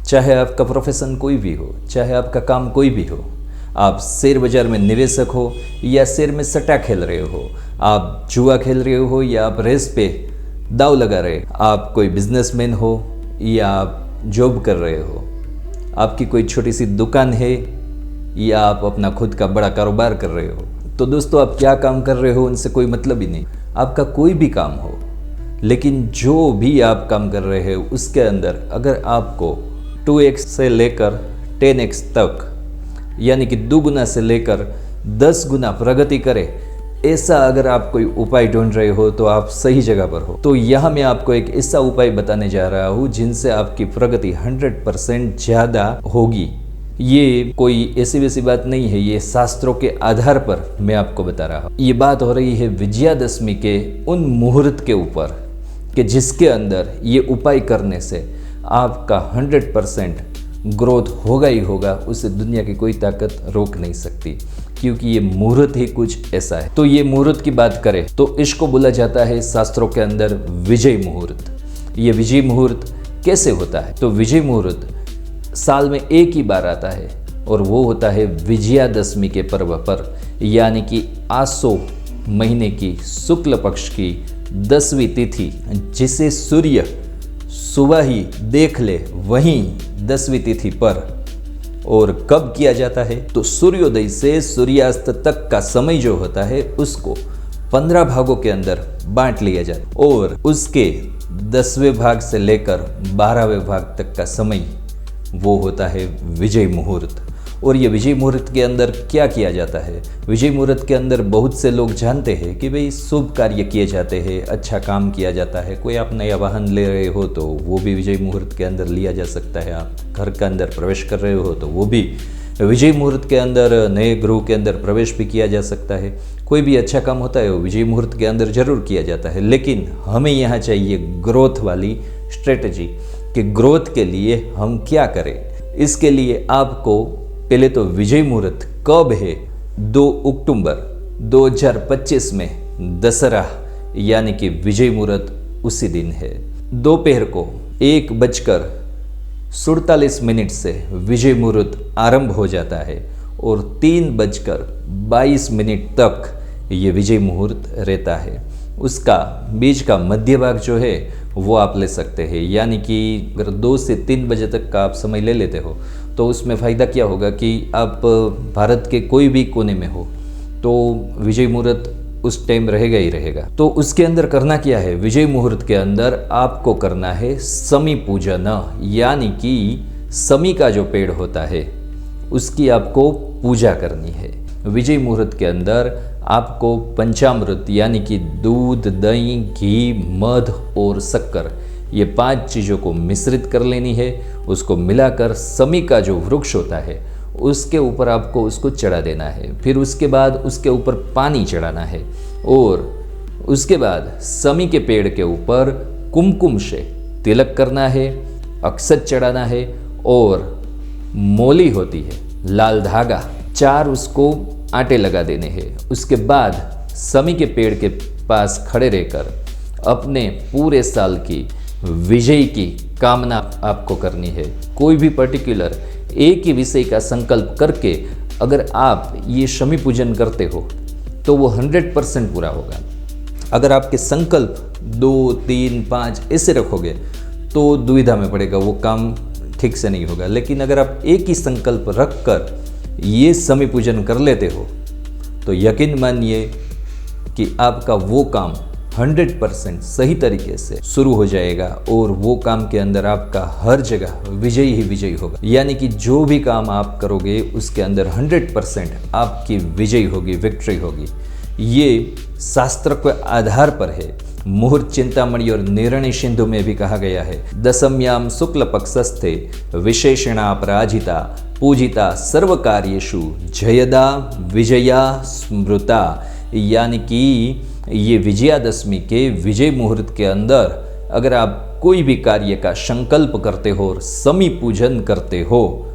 चाहे आपका प्रोफेशन कोई भी हो, चाहे आपका काम कोई भी हो, आप शेयर बाजार में निवेशक हो या शेयर में सट्टा खेल रहे हो, आप जुआ खेल रहे हो या आप रेस पे दाव लगा रहे हो, आप कोई बिजनेसमैन हो या आप जॉब कर रहे हो, आपकी कोई छोटी सी दुकान है या आप अपना खुद का बड़ा कारोबार कर रहे हो, तो दोस्तों आप क्या काम कर रहे हो उनसे कोई मतलब ही नहीं। आपका कोई भी काम हो, लेकिन जो भी आप काम कर रहे हो उसके अंदर अगर आपको 2x से लेकर 10x तक, यानी कि 2 गुना से लेकर 10 गुना प्रगति करे, ऐसा अगर आप कोई उपाय ढूंढ रहे हो तो आप सही जगह पर हो। तो यहाँ मैं आपको एक ऐसा उपाय बताने जा रहा हूँ जिनसे आपकी प्रगति 100% ज़्यादा होगी। ये कोई ऐसी वैसी बात नहीं है, ये शास्त्रों के आधार पर मैं आपको बता रहा हूँ। ये बात हो रही है विजयादशमी के उन मुहूर्त के ऊपर कि जिसके अंदर ये उपाय करने से आपका 100% ग्रोथ होगा ही होगा, उसे दुनिया की कोई ताकत रोक नहीं सकती, क्योंकि ये मुहूर्त ही कुछ ऐसा है। तो ये मुहूर्त की बात करें तो इसको बोला जाता है शास्त्रों के अंदर विजय मुहूर्त। ये विजय मुहूर्त कैसे होता है? तो विजय मुहूर्त साल में एक ही बार आता है और वो होता है विजयादशमी के पर्व पर, यानी कि आसो महीने की शुक्ल पक्ष की 10वीं तिथि, जिसे सूर्य सुबह ही देख ले वहीं 10वीं तिथि पर। और कब किया जाता है? तो सूर्योदय से सूर्यास्त तक का समय जो होता है उसको 15 भागों के अंदर बांट लिया जाता है और उसके 10वें भाग से लेकर 12वें भाग तक का समय वो होता है विजय मुहूर्त। और ये विजय मुहूर्त के अंदर क्या किया जाता है? विजय मुहूर्त के अंदर बहुत से लोग जानते हैं कि भाई शुभ कार्य किए जाते हैं, अच्छा काम किया जाता है। कोई आप नया वाहन ले रहे हो तो वो भी विजय मुहूर्त के अंदर लिया जा सकता है। आप घर के अंदर प्रवेश कर रहे हो तो वो भी विजय मुहूर्त के अंदर, नए गृह के अंदर प्रवेश भी किया जा सकता है। कोई भी अच्छा काम होता है वो विजय मुहूर्त के अंदर जरूर किया जाता है। लेकिन हमें यहाँ चाहिए ग्रोथ वाली स्ट्रेटजी कि ग्रोथ के लिए हम क्या करें। इसके लिए आपको पहले तो विजय मुहूर्त कब है? 2 अक्टूबर 2025 में दशहरा यानी कि विजय मुहूर्त उसी दिन है। दोपहर को 1:47 से विजय मुहूर्त आरंभ हो जाता है और 3:22 तक ये विजय मुहूर्त रहता है। उसका बीच का मध्य भाग जो है वो आप ले सकते हैं, यानी कि अगर 2 से 3 बजे तक का आप समय ले लेते हो तो उसमें फ़ायदा क्या होगा कि आप भारत के कोई भी कोने में हो तो विजय मुहूर्त उस टाइम रहेगा ही रहेगा। तो उसके अंदर करना क्या है? विजय मुहूर्त के अंदर आपको करना है शमी पूजन, यानी कि शमी का जो पेड़ होता है उसकी आपको पूजा करनी है। विजय मुहूर्त के अंदर आपको पंचामृत यानी कि दूध, दही, घी, मध और शक्कर, ये 5 चीज़ों को मिश्रित कर लेनी है। उसको मिलाकर शमी का जो वृक्ष होता है उसके ऊपर आपको उसको चढ़ा देना है। फिर उसके बाद उसके ऊपर पानी चढ़ाना है और उसके बाद शमी के पेड़ के ऊपर कुमकुम से तिलक करना है, अक्षत चढ़ाना है और मोली होती है, लाल धागा, 4 उसको आटे लगा देने हैं। उसके बाद शमी के पेड़ के पास खड़े रहकर अपने पूरे साल की विजय की कामना आपको करनी है। कोई भी पर्टिकुलर एक ही विषय का संकल्प करके अगर आप ये शमी पूजन करते हो तो वो 100% पूरा होगा। अगर आपके संकल्प 2, 3, 5 ऐसे रखोगे तो दुविधा में पड़ेगा, वो काम ठीक से नहीं होगा। लेकिन अगर आप एक ही संकल्प रख कर ये शमी पूजन कर लेते हो तो यकीन मानिए कि आपका वो काम 100% सही तरीके से शुरू हो जाएगा और वो काम के अंदर आपका हर जगह विजय ही विजय होगा। यानी कि जो भी काम आप करोगे उसके अंदर 100% आपकी विजय होगी, विक्ट्री होगी। ये शास्त्र के आधार पर है। मुहूर्त चिंतामणि और निर्णय सिंधु में भी कहा गया है, दशम्याम शुक्ल पक्षस्थे विशेषणा पराजिता पूजिता सर्व कार्येषु जयदा विजया स्मृता। यानी कि ये विजयादशमी के विजय मुहूर्त के अंदर अगर आप कोई भी कार्य का संकल्प करते हो और शमी पूजन करते हो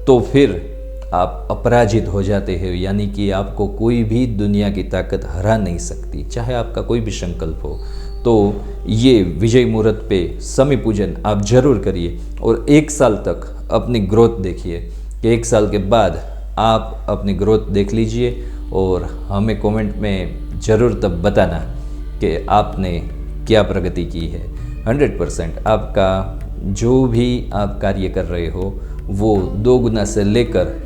तो फिर आप अपराजित हो जाते हैं। यानी कि आपको कोई भी दुनिया की ताकत हरा नहीं सकती, चाहे आपका कोई भी संकल्प हो। तो ये विजय मुहूर्त पे शमी पूजन आप जरूर करिए और 1 साल तक अपनी ग्रोथ देखिए कि 1 साल के बाद आप अपनी ग्रोथ देख लीजिए और हमें कमेंट में ज़रूर तब बताना कि आपने क्या प्रगति की है। 100% आपका जो भी आप कार्य कर रहे हो वो 2 गुना से लेकर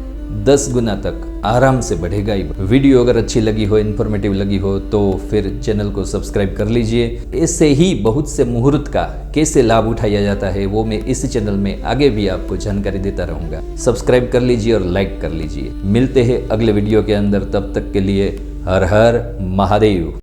10 गुना तक आराम से बढ़ेगा ही। वीडियो अगर अच्छी लगी हो, इन्फॉर्मेटिव लगी हो तो फिर चैनल को सब्सक्राइब कर लीजिए। ऐसे ही बहुत से मुहूर्त का कैसे लाभ उठाया जाता है वो मैं इस चैनल में आगे भी आपको जानकारी देता रहूँगा। सब्सक्राइब कर लीजिए और लाइक कर लीजिए। मिलते हैं अगले वीडियो के अंदर, तब तक के लिए हर हर महादेव।